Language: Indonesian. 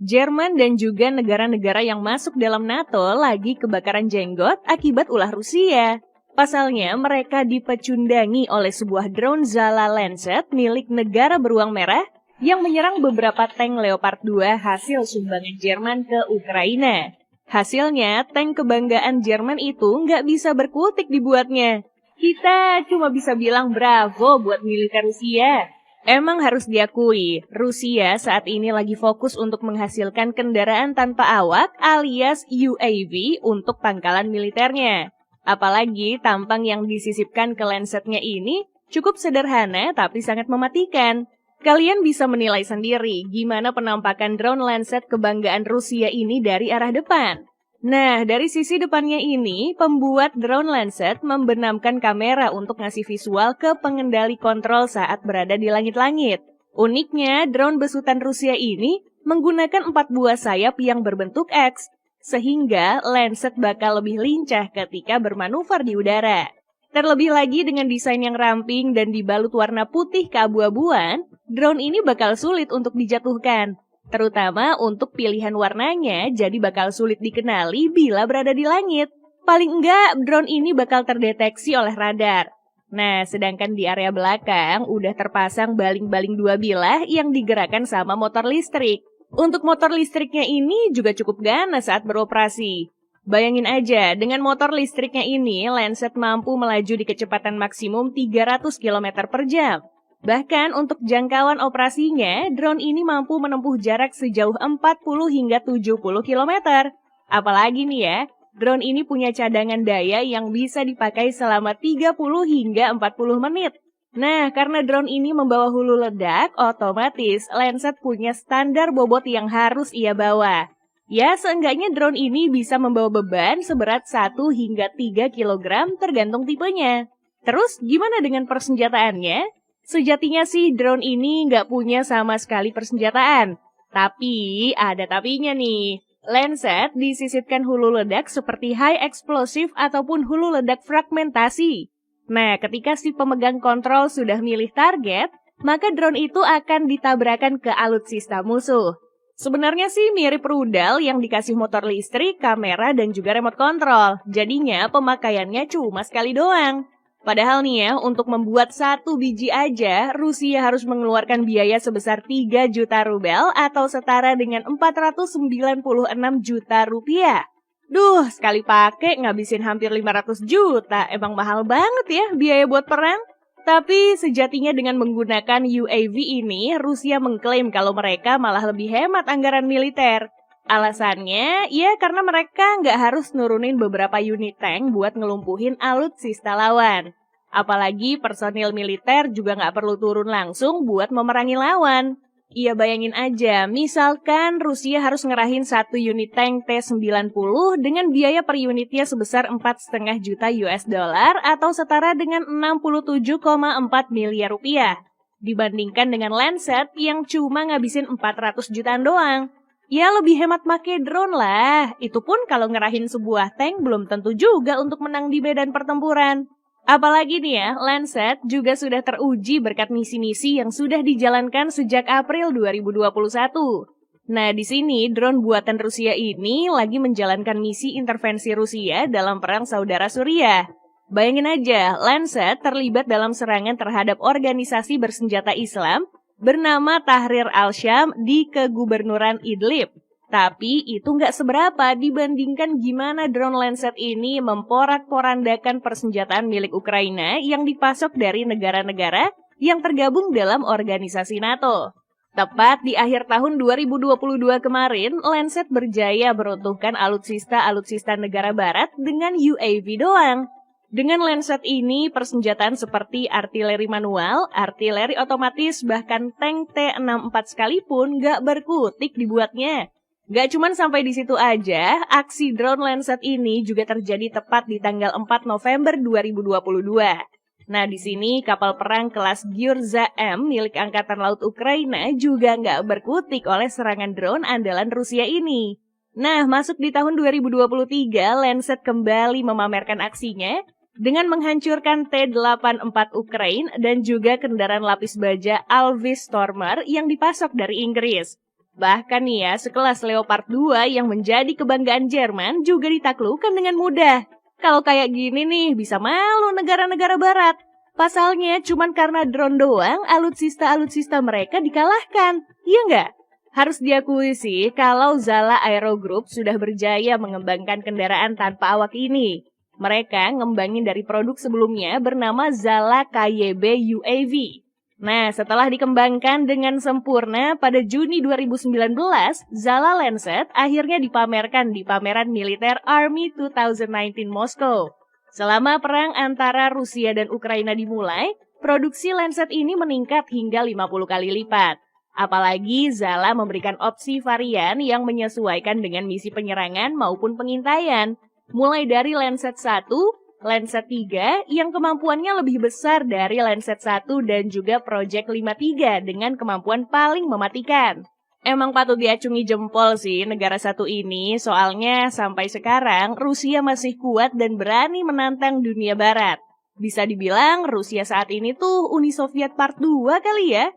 Jerman dan juga negara-negara yang masuk dalam NATO lagi kebakaran jenggot akibat ulah Rusia. Pasalnya, mereka dipecundangi oleh sebuah drone Zala Lancet milik negara beruang merah yang menyerang beberapa tank Leopard 2 hasil sumbangan Jerman ke Ukraina. Hasilnya, tank kebanggaan Jerman itu nggak bisa berkutik dibuatnya. Kita cuma bisa bilang bravo buat militer Rusia. Emang harus diakui, Rusia saat ini lagi fokus untuk menghasilkan kendaraan tanpa awak alias UAV untuk pangkalan militernya. Apalagi tampang yang disisipkan ke Lancet-nya ini cukup sederhana tapi sangat mematikan. Kalian bisa menilai sendiri gimana penampakan drone Lancet kebanggaan Rusia ini dari arah depan. Nah, dari sisi depannya ini, pembuat drone Lancet membenamkan kamera untuk ngasih visual ke pengendali kontrol saat berada di langit-langit. Uniknya, drone besutan Rusia ini menggunakan 4 buah sayap yang berbentuk X, sehingga Lancet bakal lebih lincah ketika bermanuver di udara. Terlebih lagi dengan desain yang ramping dan dibalut warna putih keabu-abuan, drone ini bakal sulit untuk dijatuhkan. Terutama untuk pilihan warnanya, jadi bakal sulit dikenali bila berada di langit. Paling enggak, drone ini bakal terdeteksi oleh radar. Nah, sedangkan di area belakang udah terpasang baling-baling 2 bilah yang digerakkan sama motor listrik. Untuk motor listriknya ini juga cukup ganas saat beroperasi. Bayangin aja, dengan motor listriknya ini, Lancet mampu melaju di kecepatan maksimum 300 km per jam. Bahkan untuk jangkauan operasinya, drone ini mampu menempuh jarak sejauh 40 hingga 70 km. Apalagi nih ya, drone ini punya cadangan daya yang bisa dipakai selama 30 hingga 40 menit. Nah, karena drone ini membawa hulu ledak, otomatis Lancet punya standar bobot yang harus ia bawa. Ya, seenggaknya drone ini bisa membawa beban seberat 1 hingga 3 kg tergantung tipenya. Terus, gimana dengan persenjataannya? Sejatinya sih drone ini nggak punya sama sekali persenjataan. Tapi, ada tapinya nih. Lancet disisipkan hulu ledak seperti high explosive ataupun hulu ledak fragmentasi. Nah, ketika si pemegang kontrol sudah milih target, maka drone itu akan ditabrakan ke alutsista musuh. Sebenarnya sih mirip rudal yang dikasih motor listrik, kamera, dan juga remote control. Jadinya pemakaiannya cuma sekali doang. Padahal nih ya, untuk membuat 1 biji aja, Rusia harus mengeluarkan biaya sebesar 3 juta rubel atau setara dengan 496 juta rupiah. Duh, sekali pakai ngabisin hampir 500 juta. Emang mahal banget ya biaya buat perang. Tapi sejatinya dengan menggunakan UAV ini, Rusia mengklaim kalau mereka malah lebih hemat anggaran militer. Alasannya, ya karena mereka nggak harus nurunin beberapa unit tank buat ngelumpuhin alutsista lawan. Apalagi personil militer juga nggak perlu turun langsung buat memerangi lawan. Iya bayangin aja, misalkan Rusia harus ngerahin 1 unit tank T-90 dengan biaya per unitnya sebesar 4,5 juta US dollar atau setara dengan 67,4 miliar rupiah. Dibandingkan dengan Lancet yang cuma ngabisin 400 jutaan doang. Ya lebih hemat make drone lah, itu pun kalau ngerahin sebuah tank belum tentu juga untuk menang di medan pertempuran. Apalagi nih ya, Lancet juga sudah teruji berkat misi-misi yang sudah dijalankan sejak April 2021. Nah, di sini drone buatan Rusia ini lagi menjalankan misi intervensi Rusia dalam perang saudara Suriah. Bayangin aja, Lancet terlibat dalam serangan terhadap organisasi bersenjata Islam bernama Tahrir al-Syam di kegubernuran Idlib. Tapi itu nggak seberapa dibandingkan gimana drone Lancet ini memporak-porandakan persenjataan milik Ukraina yang dipasok dari negara-negara yang tergabung dalam organisasi NATO. Tepat di akhir tahun 2022 kemarin, Lancet berjaya meruntuhkan alutsista-alutsista negara barat dengan UAV doang. Dengan Lancet ini, persenjataan seperti artileri manual, artileri otomatis, bahkan tank T-64 sekalipun nggak berkutik dibuatnya. Gak cuman sampai di situ aja, aksi drone Lancet ini juga terjadi tepat di tanggal 4 November 2022. Nah, di sini kapal perang kelas Gyurza M milik Angkatan Laut Ukraina juga nggak berkutik oleh serangan drone andalan Rusia ini. Nah, masuk di tahun 2023, Lancet kembali memamerkan aksinya dengan menghancurkan T-84 Ukraina dan juga kendaraan lapis baja Alvis Stormer yang dipasok dari Inggris. Bahkan nih ya, sekelas Leopard 2 yang menjadi kebanggaan Jerman juga ditaklukkan dengan mudah. Kalau kayak gini nih, bisa malu negara-negara barat. Pasalnya, cuman karena drone doang, alutsista-alutsista mereka dikalahkan. Iya nggak? Harus diakui sih, kalau Zala Aero Group sudah berjaya mengembangkan kendaraan tanpa awak ini. Mereka ngembangin dari produk sebelumnya bernama Zala KYB UAV. Nah, setelah dikembangkan dengan sempurna pada Juni 2019, Zala Lancet akhirnya dipamerkan di pameran militer Army 2019 Moskow. Selama perang antara Rusia dan Ukraina dimulai, produksi Lancet ini meningkat hingga 50 kali lipat. Apalagi Zala memberikan opsi varian yang menyesuaikan dengan misi penyerangan maupun pengintaian. Mulai dari Lancet 1, Lancet 3 yang kemampuannya lebih besar dari Lancet 1 dan juga Project 53 dengan kemampuan paling mematikan. Emang patut diacungi jempol sih negara satu ini, soalnya sampai sekarang Rusia masih kuat dan berani menantang dunia barat. Bisa dibilang Rusia saat ini tuh Uni Soviet Part 2 kali ya.